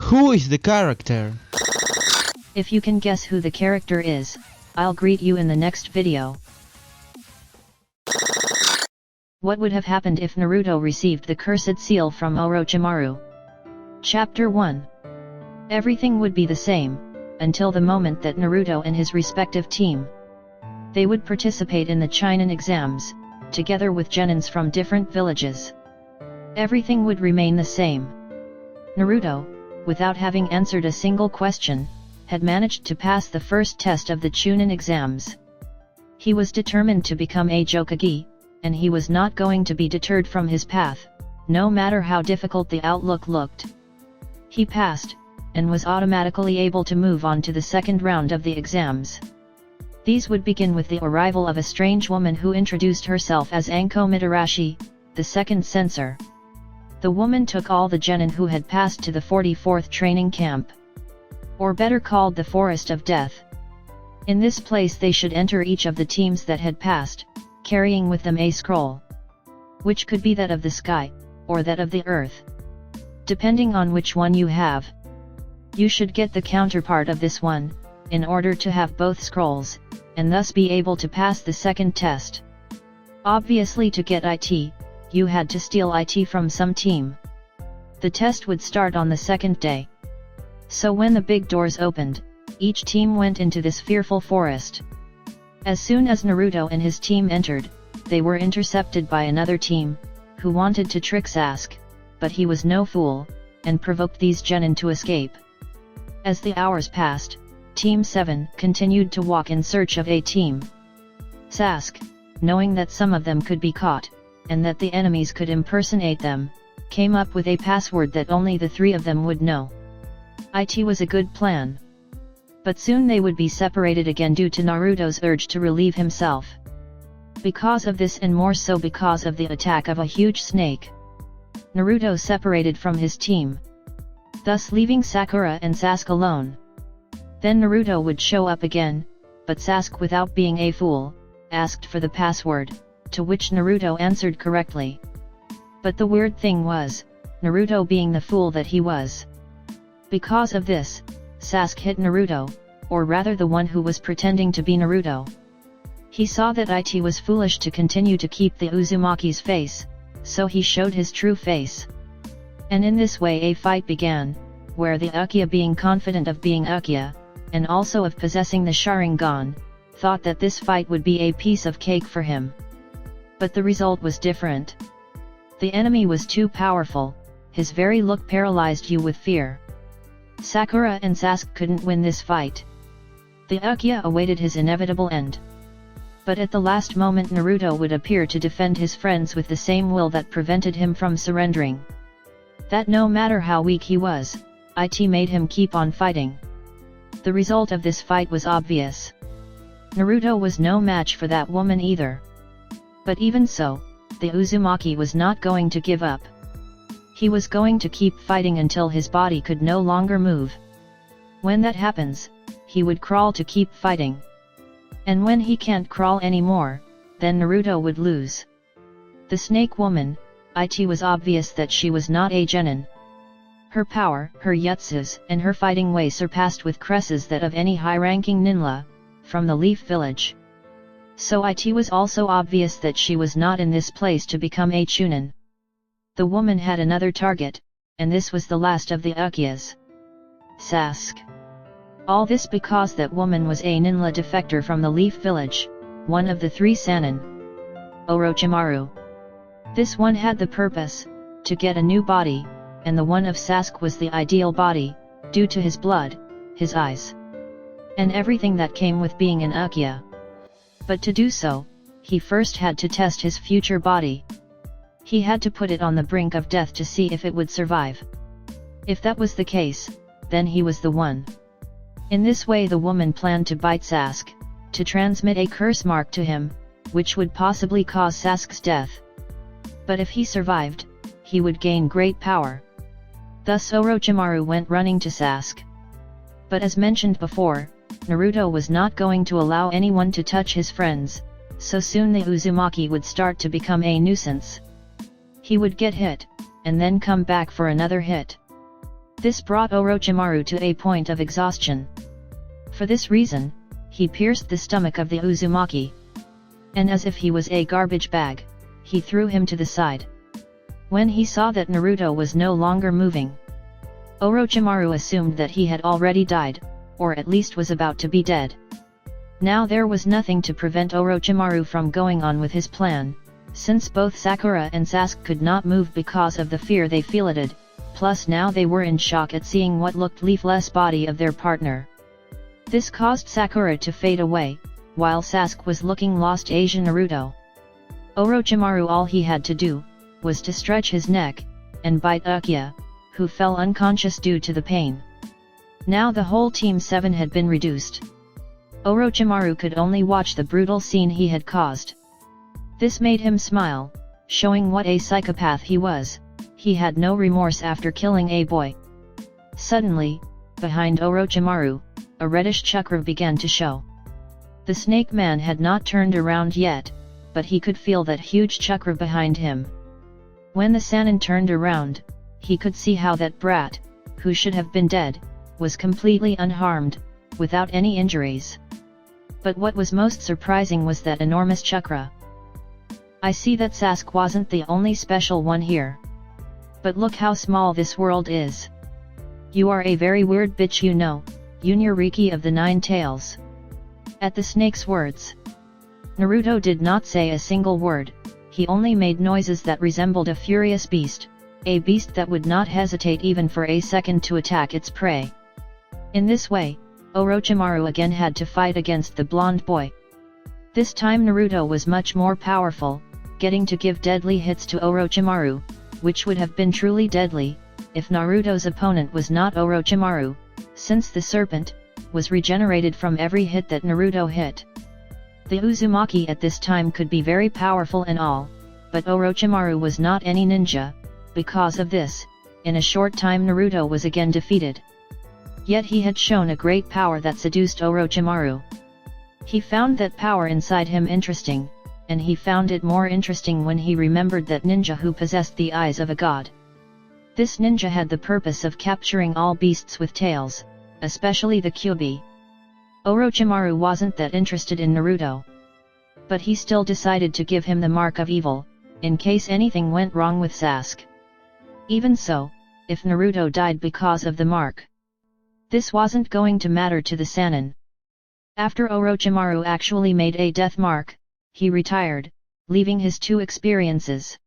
Who is the character? If you can guess who the character is, I'll greet you in the next video. What would have happened if Naruto received the cursed seal from Orochimaru? Chapter 1. Everything would be the same, until the moment that Naruto and his respective team. They would participate in the Chunin exams, together with genins from different villages. Everything would remain the same. Naruto, without having answered a single question, had managed to pass the first test of the Chunin exams. He was determined to become a Hokage, and he was not going to be deterred from his path, no matter how difficult the outlook looked. He passed, and was automatically able to move on to the second round of the exams. These would begin with the arrival of a strange woman who introduced herself as Anko Mitarashi, the second censor. The woman took all the genin who had passed to the 44th training camp, or better called the Forest of Death. In this place they should enter each of the teams that had passed, carrying with them a scroll, which could be that of the sky, or that of the earth. Depending on which one you have, you should get the counterpart of this one, in order to have both scrolls, and thus be able to pass the second test. Obviously, to get IT, you had to steal IT from some team. The test would start on the second day. So when the big doors opened, each team went into this fearful forest. As soon as Naruto and his team entered, they were intercepted by another team, who wanted to trick Sasuke, but he was no fool, and provoked these genin to escape. As the hours passed, Team 7 continued to walk in search of a team. Sasuke, knowing that some of them could be caught, and that the enemies could impersonate them, came up with a password that only the three of them would know. It was a good plan. But soon they would be separated again due to Naruto's urge to relieve himself. Because of this, and more so because of the attack of a huge snake, Naruto separated from his team, thus leaving Sakura and Sasuke alone. Then Naruto would show up again, but Sasuke, without being a fool, asked for the password, to which Naruto answered correctly. But the weird thing was, Naruto being the fool that he was. Because of this, Sasuke hit Naruto, or rather the one who was pretending to be Naruto. He saw that it was foolish to continue to keep the Uzumaki's face, so he showed his true face. And in this way a fight began, where the Uchiha, being confident of being Uchiha, and also of possessing the Sharingan, thought that this fight would be a piece of cake for him. But the result was different. The enemy was too powerful, his very look paralyzed you with fear. Sakura and Sasuke couldn't win this fight. The Uchiha awaited his inevitable end. But at the last moment Naruto would appear to defend his friends with the same will that prevented him from surrendering. That no matter how weak he was, it made him keep on fighting. The result of this fight was obvious. Naruto was no match for that woman either. But even so, the Uzumaki was not going to give up. He was going to keep fighting until his body could no longer move. When that happens, he would crawl to keep fighting. And when he can't crawl anymore, then Naruto would lose. The snake woman, it was obvious that she was not a genin. Her power, her jutsus, and her fighting way surpassed with cresses that of any high-ranking ninja, from the Leaf Village. So it was also obvious that she was not in this place to become a Chunin. The woman had another target, and this was the last of the Uchihas. Sasuke. All this because that woman was a ninja defector from the Leaf Village, one of the three Sannin. Orochimaru. This one had the purpose, to get a new body, and the one of Sasuke was the ideal body, due to his blood, his eyes, and everything that came with being an Uchiha. But to do so, he first had to test his future body. He had to put it on the brink of death to see if it would survive. If that was the case, then he was the one. In this way the woman planned to bite Sasuke, to transmit a curse mark to him, which would possibly cause Sasuke's death. But if he survived, he would gain great power. Thus Orochimaru went running to Sasuke. But as mentioned before, Naruto was not going to allow anyone to touch his friends, so soon the Uzumaki would start to become a nuisance. He would get hit, and then come back for another hit. This brought Orochimaru to a point of exhaustion. For this reason, he pierced the stomach of the Uzumaki. And as if he was a garbage bag, he threw him to the side. When he saw that Naruto was no longer moving, Orochimaru assumed that he had already died, or at least was about to be dead. Now there was nothing to prevent Orochimaru from going on with his plan, since both Sakura and Sasuke could not move because of the fear they fielded, plus now they were in shock at seeing what looked leafless body of their partner. This caused Sakura to fade away, while Sasuke was looking lost at Naruto. Orochimaru all he had to do, was to stretch his neck, and bite Ukiya, who fell unconscious due to the pain. Now the whole Team 7 had been reduced. Orochimaru could only watch the brutal scene he had caused. This made him smile, showing what a psychopath he was. He had no remorse after killing a boy. Suddenly, behind Orochimaru, a reddish chakra began to show. The snake man had not turned around yet, but he could feel that huge chakra behind him. When the Sannin turned around, he could see how that brat, who should have been dead, was completely unharmed, without any injuries. But what was most surprising was that enormous chakra. I see that Sasuke wasn't the only special one here. But look how small this world is. You are a very weird bitch, you know, Unuriki of the Nine Tails. At the snake's words, Naruto did not say a single word, he only made noises that resembled a furious beast, a beast that would not hesitate even for a second to attack its prey. In this way, Orochimaru again had to fight against the blonde boy. This time Naruto was much more powerful, getting to give deadly hits to Orochimaru, which would have been truly deadly, if Naruto's opponent was not Orochimaru, since the serpent was regenerated from every hit that Naruto hit. The Uzumaki at this time could be very powerful and all, but Orochimaru was not any ninja. Because of this, in a short time Naruto was again defeated. Yet he had shown a great power that seduced Orochimaru. He found that power inside him interesting, and he found it more interesting when he remembered that ninja who possessed the eyes of a god. This ninja had the purpose of capturing all beasts with tails, especially the Kyuubi. Orochimaru wasn't that interested in Naruto. But he still decided to give him the mark of evil, in case anything went wrong with Sasuke. Even so, if Naruto died because of the mark, this wasn't going to matter to the Sannin. After Orochimaru actually made a death mark, he retired, leaving his two experiences.